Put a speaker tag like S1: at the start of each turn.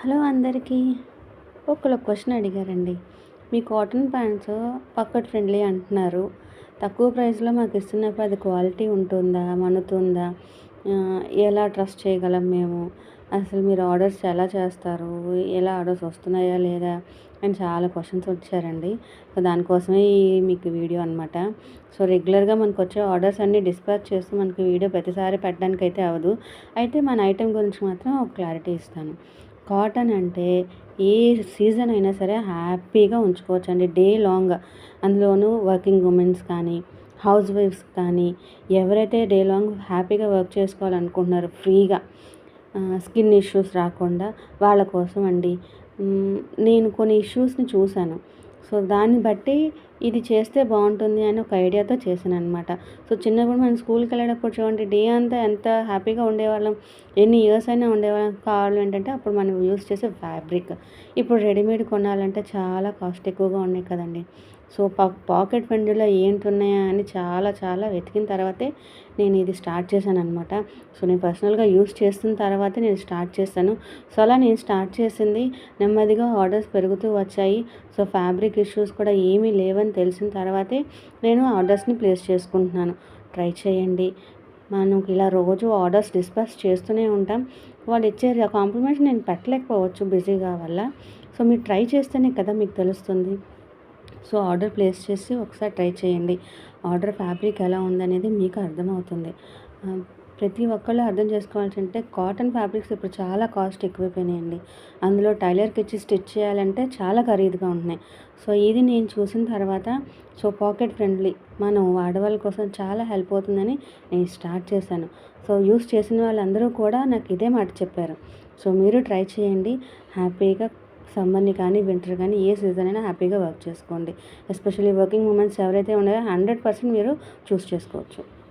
S1: Hello అందరికీ. ఒకళ్ళు question అడిగారండి. మీ కాటన్ ప్యాంట్స్ పాకెట్ ఫ్రెండ్లీ అంటున్నారు. తక్కువ ప్రైస్‌లో మాకు ఇస్తున్నప్పుడు అది క్వాలిటీ ఉంటుందా? మన్నుతుందా? ఎలా ట్రస్ట్ చేయగలం మేము? అసలు మీరు ఆర్డర్స్ ఎలా చేస్తారు? ఎలా ఆర్డర్స్ వస్తున్నాయా లేదా? అని చాలా క్వశ్చన్స్ వచ్చారండి. సో, దానికోసమే మీకు వీడియో అనమాట. సో, రెగ్యులర్‌గా మనకొచ్చే ఆర్డర్స్ అన్నీ డిస్పాచ్ చేస్తూ మనకి వీడియో ప్రతిసారి పెట్టడానికైతే అవ్వదు. అయితే మన ఐటెమ్ గురించి మాత్రం ఒక క్లారిటీ ఇస్తాను. కాటన్ అంటే ఏ సీజన్ అయినా సరే హ్యాపీగా ఉంచుకోవచ్చండి డే లాంగ్. అందులోనూ వర్కింగ్ ఉమెన్స్ కానీ, హౌస్ వైఫ్స్ కానీ, ఎవరైతే డే లాంగ్ హ్యాపీగా వర్క్ చేసుకోవాలనుకుంటున్నారో ఫ్రీగా, స్కిన్ ఇష్యూస్ రాకుండా వాళ్ళ కోసం అండి. నేను కొన్ని ఇష్యూస్ని చూశాను. సో, దాన్ని బట్టి ఇది చేస్తే బాగుంటుంది అని ఒక ఐడియాతో చేశాననమాట. సో, చిన్నప్పుడు మనం స్కూల్కి వెళ్ళేటప్పుడు చూడండి, డే అంతా ఎంత హ్యాపీగా ఉండేవాళ్ళం. ఎన్ని ఇయర్స్ అయినా ఉండేవాళ్ళం. కారణం ఏంటంటే అప్పుడు మనం యూస్ చేసే ఫ్యాబ్రిక్. ఇప్పుడు రెడీమేడ్ కొనాలంటే చాలా కాస్ట్ ఎక్కువగా ఉన్నాయి కదండి. సో, పాకెట్ ఫ్రెండ్లీలో ఏంటున్నాయా అని చాలా చాలా వెతికిన తర్వాతే నేను ఇది స్టార్ట్ చేశాననమాట. సో, నేను పర్సనల్గా యూస్ చేస్తున్న తర్వాతే నేను స్టార్ట్ చేశాను. సో, అలా నేను స్టార్ట్ చేసింది నెమ్మదిగా ఆర్డర్స్ పెరుగుతూ వచ్చాయి. సో, ఫ్యాబ్రిక్ ఇష్యూస్ కూడా ఏమీ లేవని తెలిసిన తర్వాతే నేను ఆర్డర్స్ని ప్లేస్ చేసుకుంటున్నాను. ట్రై చేయండి. మనకి ఇలా రోజు ఆర్డర్స్ డిస్పాచ్ చేస్తూనే ఉంటాం. వాళ్ళు ఇచ్చే కాంప్లిమెంట్స్ నేను పెట్టలేకపోవచ్చు బిజీగా వల్ల. సో, మీరు ట్రై చేస్తేనే కదా మీకు తెలుస్తుంది. సో, ఆర్డర్ ప్లేస్ చేసి ఒకసారి ట్రై చేయండి. ఆర్డర్ ఫ్యాబ్రిక్ ఎలా ఉందనేది మీకు అర్థమవుతుంది. ప్రతి ఒక్కళ్ళు అర్థం చేసుకోవాల్సింటే కాటన్ ఫ్యాబ్రిక్స్ ఇప్పుడు చాలా కాస్ట్ ఎక్కువైపోయినాయండి. అందులో టైలర్కి ఇచ్చి స్టిచ్ చేయాలంటే చాలా ఖరీదుగా ఉంటున్నాయి. సో, ఇది నేను చూసిన తర్వాత పాకెట్ ఫ్రెండ్లీ మనం ఆడవాళ్ళ కోసం చాలా హెల్ప్ అవుతుందని నేను స్టార్ట్ చేశాను. సో, యూస్ చేసిన వాళ్ళందరూ కూడా నాకు ఇదే మాట చెప్పారు. సో, మీరు ట్రై చేయండి. హ్యాపీగా సమ్మర్‌ని కానీ, వింటర్ కానీ ఏ సీజన్ అయినా హ్యాపీగా వర్క్ చేసుకోండి. ఎస్పెషల్లీ వర్కింగ్ ఉమెన్స్ ఎవరైతే ఉన్నారో 100% మీరు చూస్ చేసుకోవచ్చు.